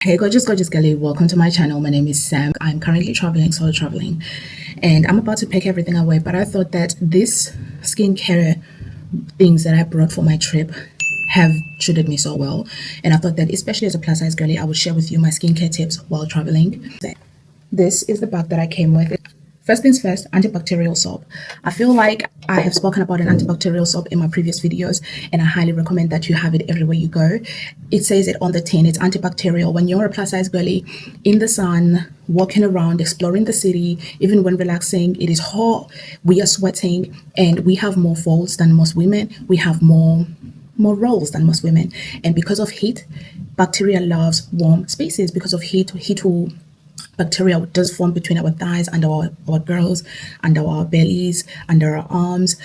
Hey gorgeous girly, welcome to my channel. My name is Sam. I'm currently solo traveling, and I'm about to pack everything away, but I thought that this skincare things that I brought for my trip have treated me so well, and I thought that especially as a plus size girly, I would share with you my skincare tips while traveling. This is the bag that I came with. First things first, antibacterial soap. I feel like I have spoken about an antibacterial soap in my previous videos, and I highly recommend that you have it everywhere you go. It says it on the tin, it's antibacterial. When you're a plus size girly in the sun, walking around, exploring the city, even when relaxing, it is hot, we are sweating, and we have more folds than most women. We have more rolls than most women. And because of heat, bacteria loves warm spaces. Because of heat will bacteria does form between our thighs, under our girls, under our bellies, under our arms.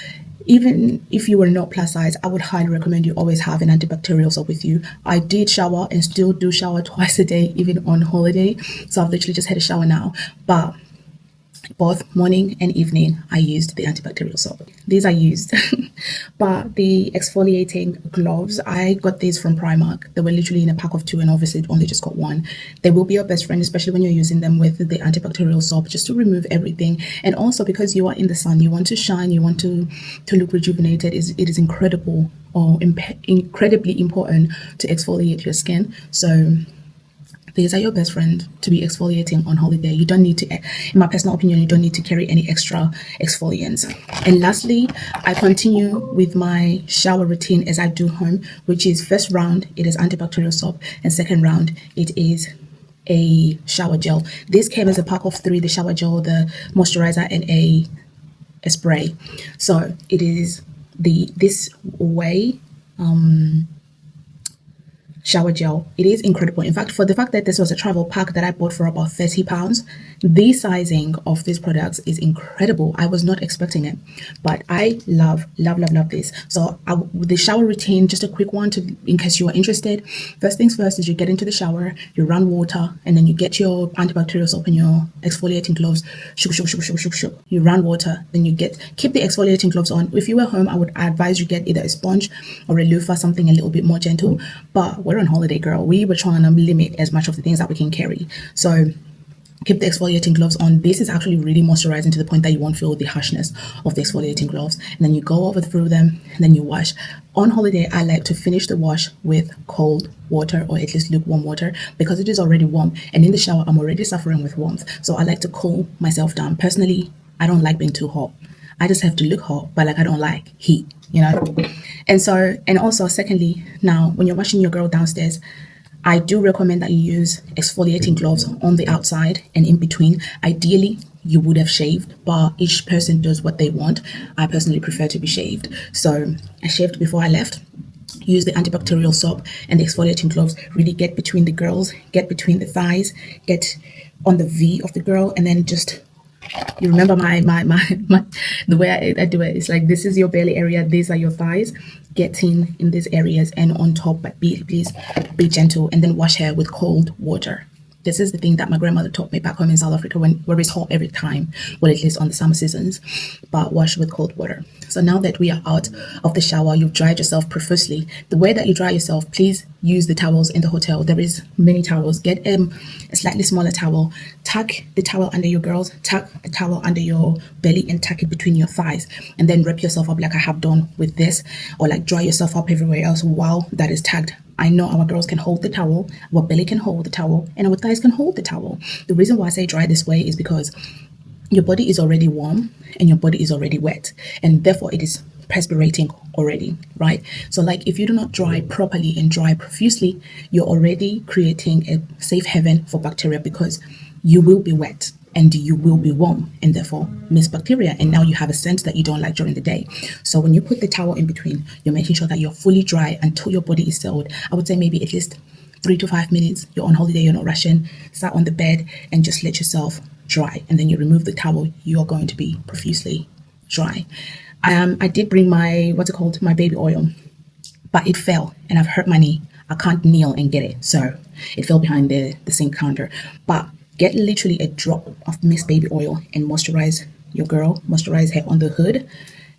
Even if you were not plus size, I would highly recommend you always have an antibacterial soap with you. I did shower and still do shower twice a day, even on holiday. So I've literally just had a shower now. But both morning and evening, I used the antibacterial soap. These I used. But the exfoliating gloves, I got these from Primark. They were literally in a pack of two, and obviously it only just got one. They will be your best friend, especially when you're using them with the antibacterial soap, just to remove everything. And also because you are in the sun, you want to shine, you want to look rejuvenated. It is incredible or incredibly important to exfoliate your skin. So these are your best friend to be exfoliating on holiday. You don't need to, in my personal opinion, you don't need to carry any extra exfoliants. And lastly, I continue with my shower routine as I do home, which is first round, it is antibacterial soap, and second round, it is a shower gel. This came as a pack of three, the shower gel, the moisturizer, and a spray. So it is this way shower gel. It is incredible. In fact, for the fact that this was a travel pack that I bought for about £30, the sizing of these products is incredible. I was not expecting it, but I love this. So with the shower routine, just a quick one in case you are interested. First things first is you get into the shower, you run water, and then you get your antibacterial soap and your exfoliating gloves. Shook. You run water, then you keep the exfoliating gloves on. If you were home, I would advise you get either a sponge or a loofah, something a little bit more gentle. But we're on holiday, girl. We were trying to limit as much of the things that we can carry. So keep the exfoliating gloves on. This is actually really moisturizing to the point that you won't feel the harshness of the exfoliating gloves. And then you go over through them and then you wash. On holiday, I like to finish the wash with cold water, or at least lukewarm water, because it is already warm. And in the shower, I'm already suffering with warmth. So I like to cool myself down. Personally, I don't like being too hot. I just have to look hot, but I don't like heat, And also secondly, now when you're washing your girl downstairs, I do recommend that you use exfoliating gloves on the outside and in between. Ideally, you would have shaved, but each person does what they want. I personally prefer to be shaved. So I shaved before I left. Use the antibacterial soap and the exfoliating gloves. Really get between the girls, get between the thighs, get on the V of the girl, and then just, you remember my the way I do it. It's like, this is your belly area, these are your thighs. Get in these areas and on top, but please be gentle, and then wash hair with cold water. This is the thing that my grandmother taught me back home in South Africa, where it's hot every time, well, at least on the summer seasons, but wash with cold water. So now that we are out of the shower, you've dried yourself profusely. The way that you dry yourself, please use the towels in the hotel. There is many towels. Get a slightly smaller towel. Tuck the towel under your girls, tuck the towel under your belly, and tuck it between your thighs, and then wrap yourself up like I have done with this, or like dry yourself up everywhere else while that is tagged. I know our girls can hold the towel, our belly can hold the towel, and our thighs can hold the towel. The reason why I say dry this way is because your body is already warm and your body is already wet, and therefore it is perspirating already, right? So like, if you do not dry properly and dry profusely, you're already creating a safe haven for bacteria, because you will be wet and you will be warm, and therefore miss bacteria, and now you have a scent that you don't like during the day. So when you put the towel in between, you're making sure that you're fully dry until your body is settled. I would say maybe at least 3 to 5 minutes. You're on holiday, you're not rushing. Sat on the bed and just let yourself dry, and then you remove the towel. You're going to be profusely dry. I did bring my my baby oil, but it fell and I've hurt my knee. I can't kneel and get it, so it fell behind the sink counter. But get literally a drop of mixed baby oil and moisturize your girl, moisturize her on the hood,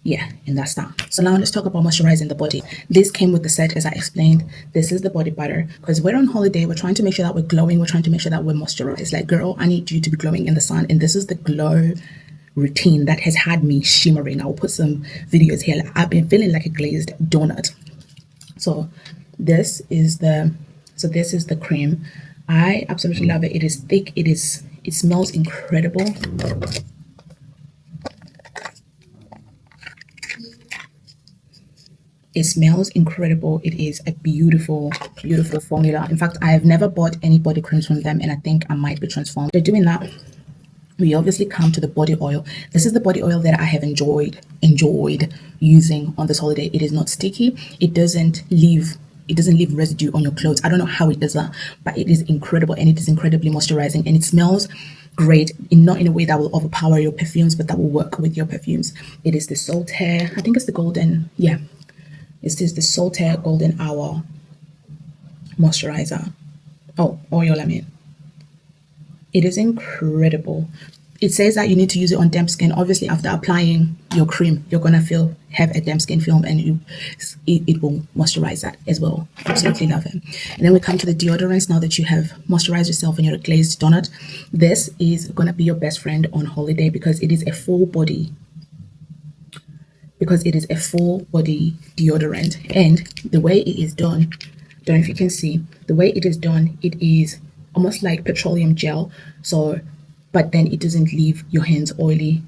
yeah, and that's that. So now let's talk about moisturizing the body. This came with the set, as I explained. This is the body butter, because we're on holiday. We're trying to make sure that we're glowing. We're trying to make sure that we're moisturized. Like, girl, I need you to be glowing in the sun, and this is the glow routine that has had me shimmering. I'll put some videos here. I've been feeling like a glazed donut. So this is the cream. I absolutely love it. It is thick. It smells incredible. It smells incredible. It is a beautiful, beautiful formula. In fact, I have never bought any body creams from them, and I think I might be transformed. They're doing that. We obviously come to the body oil. This is the body oil that I have enjoyed using on this holiday. It is not sticky. It doesn't leave residue on your clothes. I don't know how it does that, but it is incredible, and it is incredibly moisturizing, and it smells great, not in a way that will overpower your perfumes, but that will work with your perfumes. It is the Saltaire, I think it's the golden, yeah. This is the Saltaire Golden Hour moisturizer. Oh, oil, I mean. It is incredible. It says that you need to use it on damp skin. Obviously, after applying your cream, you're gonna have a damp skin film, and it will moisturize that as well. Absolutely love it. And then we come to the deodorants. Now that you have moisturized yourself and you're a glazed donut, this is gonna be your best friend on holiday, because it is a full body deodorant. And the way it is done, don't know if you can see, the way it is done, it is almost like petroleum gel. So, but then it doesn't leave your hands oily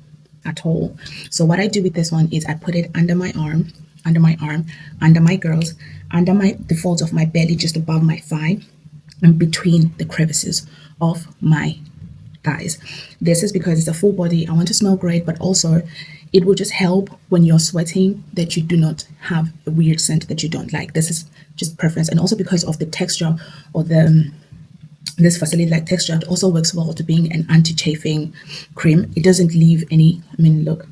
at all. So what I do with this one is I put it under my arm, under my girls, under the folds of my belly, just above my thigh, and between the crevices of my thighs. This is because it's a full body. I want to smell great, but also it will just help when you're sweating that you do not have a weird scent that you don't like. This is just preference. And also because of the texture, or this facility-like texture, it also works well to being an anti-chafing cream. It doesn't leave any, I mean, look,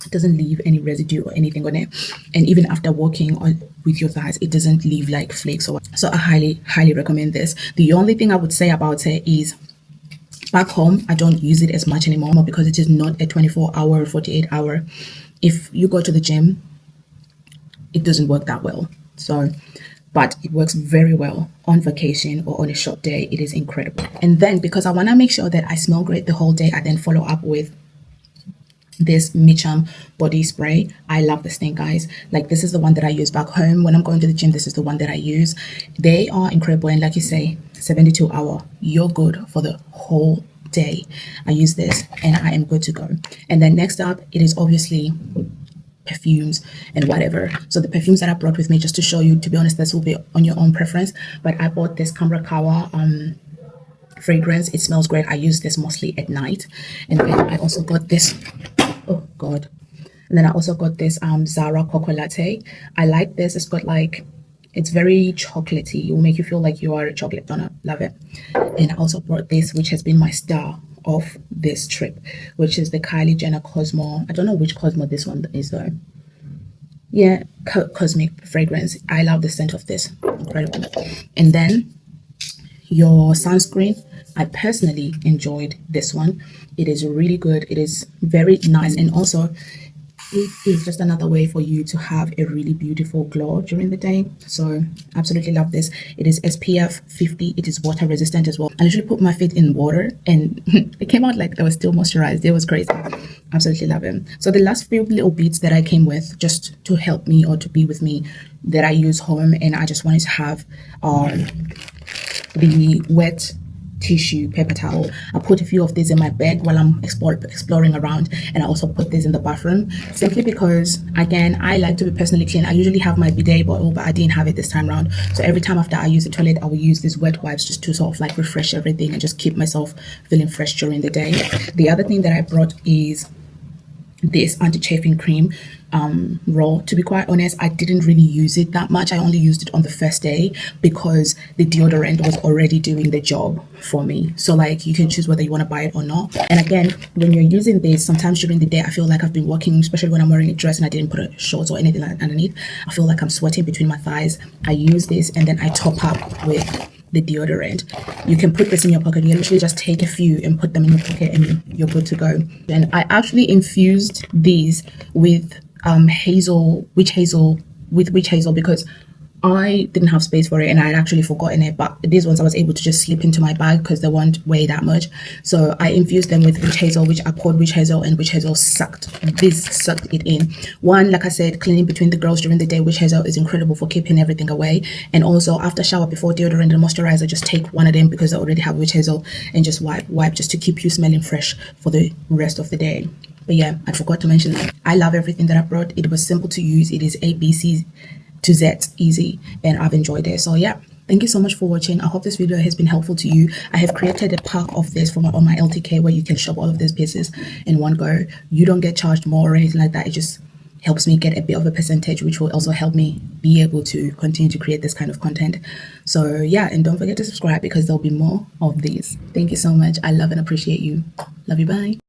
it doesn't leave any residue or anything on it. And even after walking on with your thighs, it doesn't leave like flakes. So I highly recommend this. The only thing I would say about it is, back home, I don't use it as much anymore because it is not a 24-hour, 48-hour. If you go to the gym, it doesn't work that well. So, but it works very well on vacation or on a short day. It is incredible. And then because I want to make sure that I smell great the whole day, I then follow up with this Mitchum body spray. I love this thing, guys. Like, this is the one that I use back home when I'm going to the gym. This is the one that I use. They are incredible, and like you say, 72-hour, you're good for the whole day. I use this and I am good to go. And then next up, it is obviously perfumes and whatever. So the perfumes that I brought with me, just to show you, to be honest, this will be on your own preference, but I bought this Kawa fragrance. It smells great. I use this mostly at night. And then I also got this, oh god, and then I also got this Zara Cocoa Latte. I like this. It's got like, it's very chocolatey. It will make you feel like you are a chocolate donut. Love it. And I also brought this, which has been my star of this trip, which is the Kylie Jenner Cosmo. I don't know which Cosmo this one is though. Yeah, cosmic fragrance. I love the scent of this. Incredible. And then your sunscreen. I personally enjoyed this one. It is really good. It is very nice, and also it is just another way for you to have a really beautiful glow during the day. So absolutely love this. It is SPF 50. It is water resistant as well. I literally put my feet in water and it came out like they were still moisturized. It was crazy. Absolutely love it. So the last few little beads that I came with, just to help me or to be with me, that I use home, and I just wanted to have the wet tissue paper towel. I put a few of these in my bag while I'm exploring around, and I also put this in the bathroom, simply because, again, I like to be personally clean. I usually have my bidet bottle, but I didn't have it this time around. So every time after I use the toilet, I will use these wet wipes just to sort of like refresh everything and just keep myself feeling fresh during the day. The other thing that I brought is this anti-chafing cream roll. To be quite honest, I didn't really use it that much. I only used it on the first day because the deodorant was already doing the job for me. So like, you can choose whether you want to buy it or not. And again, when you're using this, sometimes during the day, I feel like I've been working, especially when I'm wearing a dress and I didn't put a shorts or anything like underneath. I feel like I'm sweating between my thighs. I use this and then I top up with the deodorant. You can put this in your pocket. You literally just take a few and put them in your pocket and you're good to go. Then I actually infused these with hazel, witch hazel, because I didn't have space for it and I had actually forgotten it. But these ones I was able to just slip into my bag because they won't weigh that much. So I infused them with witch hazel, which I poured witch hazel, and witch hazel sucked it in. One, like I said, cleaning between the girls during the day, witch hazel is incredible for keeping everything away. And also after shower, before deodorant and moisturizer, just take one of them because I already have witch hazel and just wipe just to keep you smelling fresh for the rest of the day. But yeah, I forgot to mention that I love everything that I brought. It was simple to use. It is ABC to Z easy, and I've enjoyed it. So yeah, thank you so much for watching. I hope this video has been helpful to you. I have created a pack of this on my LTK where you can shop all of these pieces in one go. You don't get charged more or anything like that. It just helps me get a bit of a percentage, which will also help me be able to continue to create this kind of content. So yeah, and don't forget to subscribe because there'll be more of these. Thank you so much. I love and appreciate you. Love you. Bye.